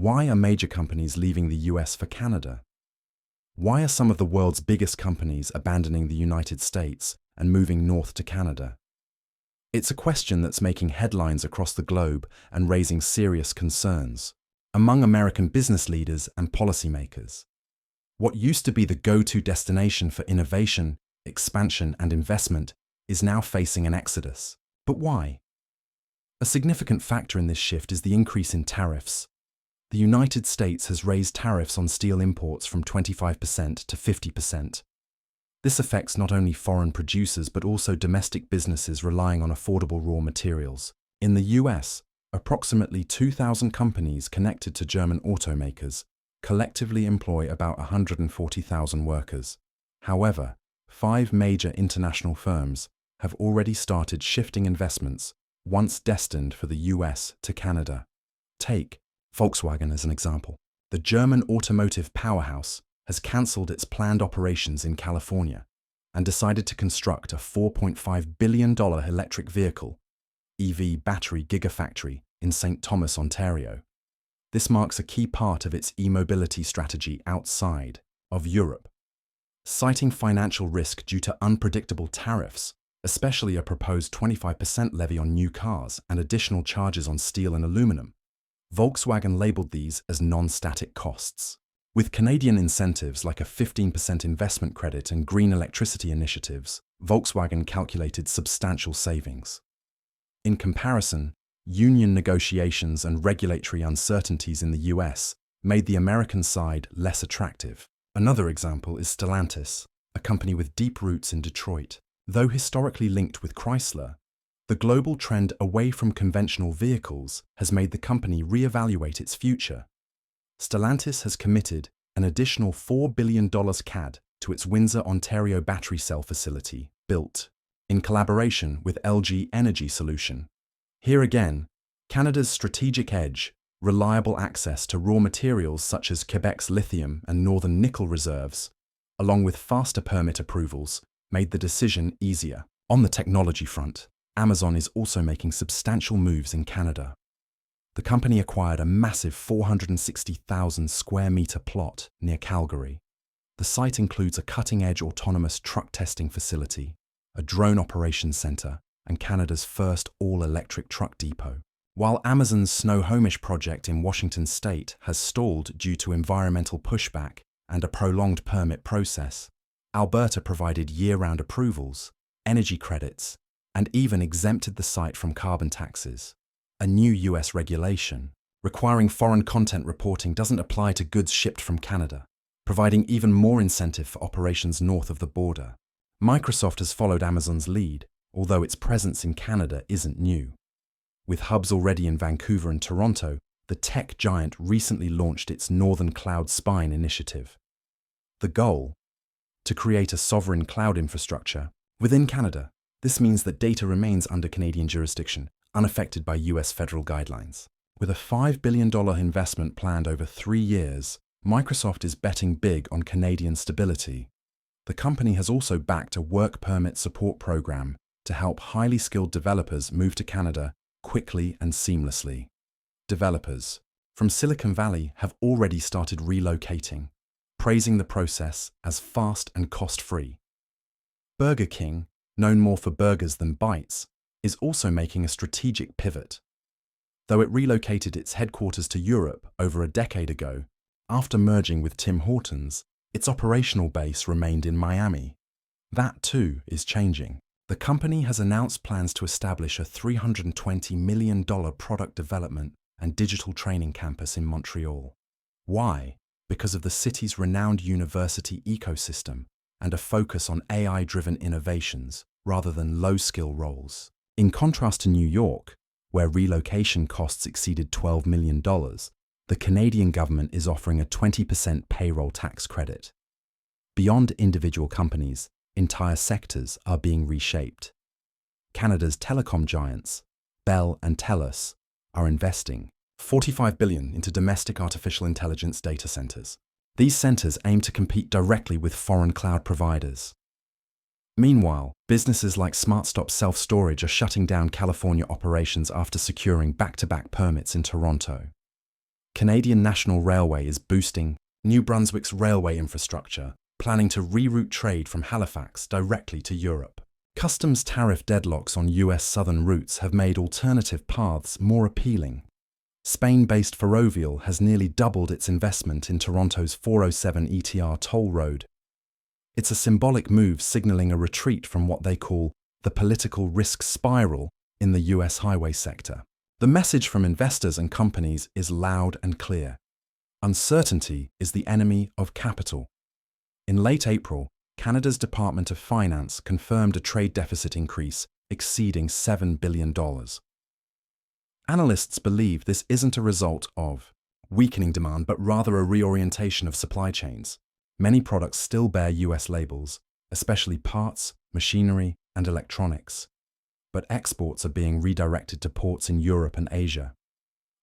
Why are major companies leaving the US for Canada? Why are some of the world's biggest companies abandoning the United States and moving north to Canada? It's a question that's making headlines across the globe and raising serious concerns among American business leaders and policymakers. What used to be the go-to destination for innovation, expansion, and investment is now facing an exodus. But why? A significant factor in this shift is the increase in tariffs. The United States has raised tariffs on steel imports from 25% to 50%. This affects not only foreign producers but also domestic businesses relying on affordable raw materials. In the US, approximately 2,000 companies connected to German automakers collectively employ about 140,000 workers. However, 5 major international firms have already started shifting investments, once destined for the US, to Canada. Take Volkswagen as an example. The German automotive powerhouse has cancelled its planned operations in California and decided to construct a $4.5 billion electric vehicle EV battery gigafactory in St. Thomas, Ontario. This marks a key part of its e-mobility strategy outside of Europe. Citing financial risk due to unpredictable tariffs, especially a proposed 25% levy on new cars and additional charges on steel and aluminum, Volkswagen labelled these as non-static costs. With Canadian incentives like a 15% investment credit and green electricity initiatives, Volkswagen calculated substantial savings. In comparison, union negotiations and regulatory uncertainties in the US made the American side less attractive. Another example is Stellantis, a company with deep roots in Detroit. Though historically linked with Chrysler, the global trend away from conventional vehicles has made the company reevaluate its future. Stellantis has committed an additional $4 billion CAD to its Windsor, Ontario battery cell facility, built in collaboration with LG Energy Solution. Here again, Canada's strategic edge, reliable access to raw materials such as Quebec's lithium and northern nickel reserves, along with faster permit approvals, made the decision easier. On the technology front, Amazon is also making substantial moves in Canada. The company acquired a massive 460,000 square meter plot near Calgary. The site includes a cutting-edge autonomous truck testing facility, a drone operations center, and Canada's first all-electric truck depot. While Amazon's Snohomish project in Washington state has stalled due to environmental pushback and a prolonged permit process, Alberta provided year-round approvals, energy credits, and even exempted the site from carbon taxes. A new US regulation requiring foreign content reporting doesn't apply to goods shipped from Canada, providing even more incentive for operations north of the border. Microsoft has followed Amazon's lead, although its presence in Canada isn't new. With hubs already in Vancouver and Toronto, the tech giant recently launched its Northern Cloud Spine initiative. The goal? To create a sovereign cloud infrastructure within Canada. This means that data remains under Canadian jurisdiction, unaffected by US federal guidelines. With a $5 billion investment planned over 3 years, Microsoft is betting big on Canadian stability. The company has also backed a work permit support program to help highly skilled developers move to Canada quickly and seamlessly. Developers from Silicon Valley have already started relocating, praising the process as fast and cost-free. Burger King, known more for burgers than bites, is also making a strategic pivot. Though it relocated its headquarters to Europe over a decade ago, after merging with Tim Hortons, its operational base remained in Miami. That too is changing. The company has announced plans to establish a $320 million product development and digital training campus in Montreal. Why? Because of the city's renowned university ecosystem and a focus on AI-driven innovations rather than low-skill roles. In contrast to New York, where relocation costs exceeded $12 million, the Canadian government is offering a 20% payroll tax credit. Beyond individual companies, entire sectors are being reshaped. Canada's telecom giants, Bell and TELUS, are investing $45 billion into domestic artificial intelligence data centers. These centers aim to compete directly with foreign cloud providers. Meanwhile, businesses like SmartStop Self Storage are shutting down California operations after securing back-to-back permits in Toronto. Canadian National Railway is boosting New Brunswick's railway infrastructure, planning to reroute trade from Halifax directly to Europe. Customs tariff deadlocks on US southern routes have made alternative paths more appealing. Spain-based Ferrovial has nearly doubled its investment in Toronto's 407 ETR toll road. It's a symbolic move signaling a retreat from what they call the political risk spiral in the US highway sector. The message from investors and companies is loud and clear. Uncertainty is the enemy of capital. In late April, Canada's Department of Finance confirmed a trade deficit increase exceeding $7 billion. Analysts believe this isn't a result of weakening demand, but rather a reorientation of supply chains. Many products still bear US labels, especially parts, machinery, and electronics. But exports are being redirected to ports in Europe and Asia.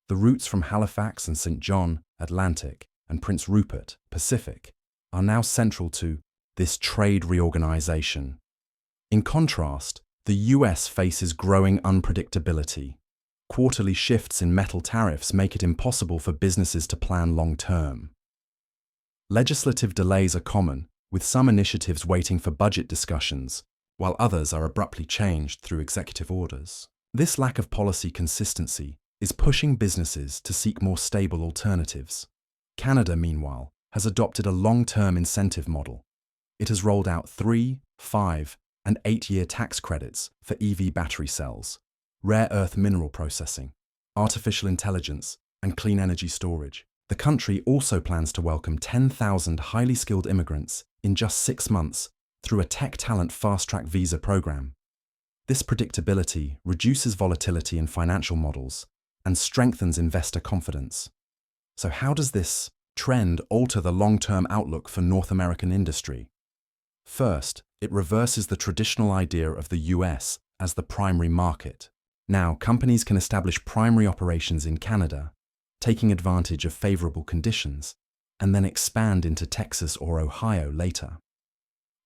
The routes from Halifax and St. John, Atlantic, and Prince Rupert, Pacific, are now central to this trade reorganization. In contrast, the US faces growing unpredictability. Quarterly shifts in metal tariffs make it impossible for businesses to plan long-term. Legislative delays are common, with some initiatives waiting for budget discussions, while others are abruptly changed through executive orders. This lack of policy consistency is pushing businesses to seek more stable alternatives. Canada, meanwhile, has adopted a long-term incentive model. It has rolled out 3, 5, and 8-year tax credits for EV battery cells, rare earth mineral processing, artificial intelligence, and clean energy storage. The country also plans to welcome 10,000 highly skilled immigrants in just 6 months through a tech talent fast-track visa program. This predictability reduces volatility in financial models and strengthens investor confidence. So how does this trend alter the long-term outlook for North American industry? First, it reverses the traditional idea of the US as the primary market. Now, companies can establish primary operations in Canada, taking advantage of favorable conditions, and then expand into Texas or Ohio later.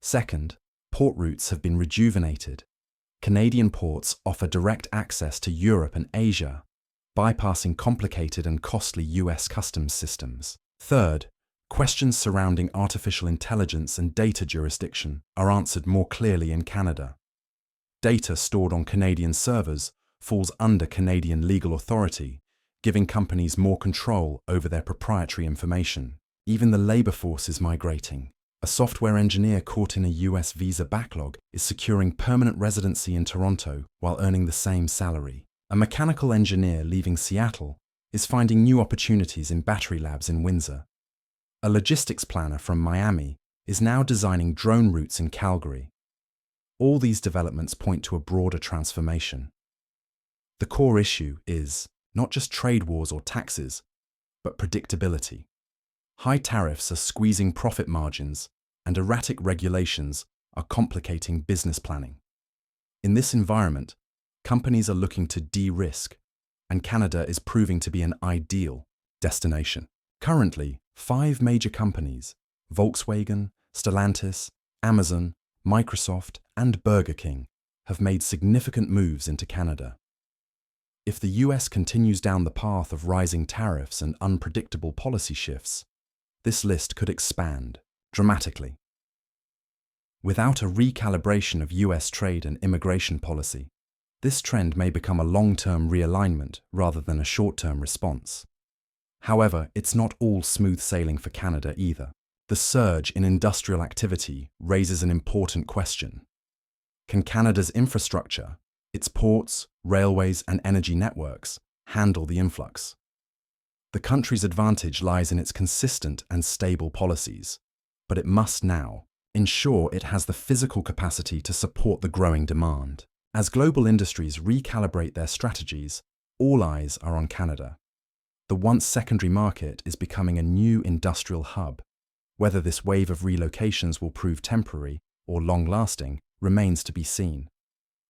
Second, port routes have been rejuvenated. Canadian ports offer direct access to Europe and Asia, bypassing complicated and costly US customs systems. Third, questions surrounding artificial intelligence and data jurisdiction are answered more clearly in Canada. Data stored on Canadian servers falls under Canadian legal authority, giving companies more control over their proprietary information. Even the labor force is migrating. A software engineer caught in a US visa backlog is securing permanent residency in Toronto while earning the same salary. A mechanical engineer leaving Seattle is finding new opportunities in battery labs in Windsor. A logistics planner from Miami is now designing drone routes in Calgary. All these developments point to a broader transformation. The core issue is not just trade wars or taxes, but predictability. High tariffs are squeezing profit margins, and erratic regulations are complicating business planning. In this environment, companies are looking to de-risk, and Canada is proving to be an ideal destination. Currently, 5 major companies, Volkswagen, Stellantis, Amazon, Microsoft, and Burger King, have made significant moves into Canada. If the US continues down the path of rising tariffs and unpredictable policy shifts, this list could expand dramatically. Without a recalibration of US trade and immigration policy, this trend may become a long-term realignment rather than a short-term response. However, it's not all smooth sailing for Canada either. The surge in industrial activity raises an important question. Can Canada's infrastructure, its ports, railways, and energy networks, handle the influx? The country's advantage lies in its consistent and stable policies, but it must now ensure it has the physical capacity to support the growing demand. As global industries recalibrate their strategies, all eyes are on Canada. The once secondary market is becoming a new industrial hub. Whether this wave of relocations will prove temporary or long-lasting remains to be seen.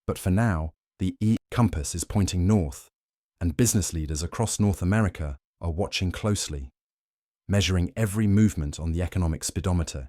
But for now, the compass is pointing north, and business leaders across North America are watching closely, measuring every movement on the economic speedometer.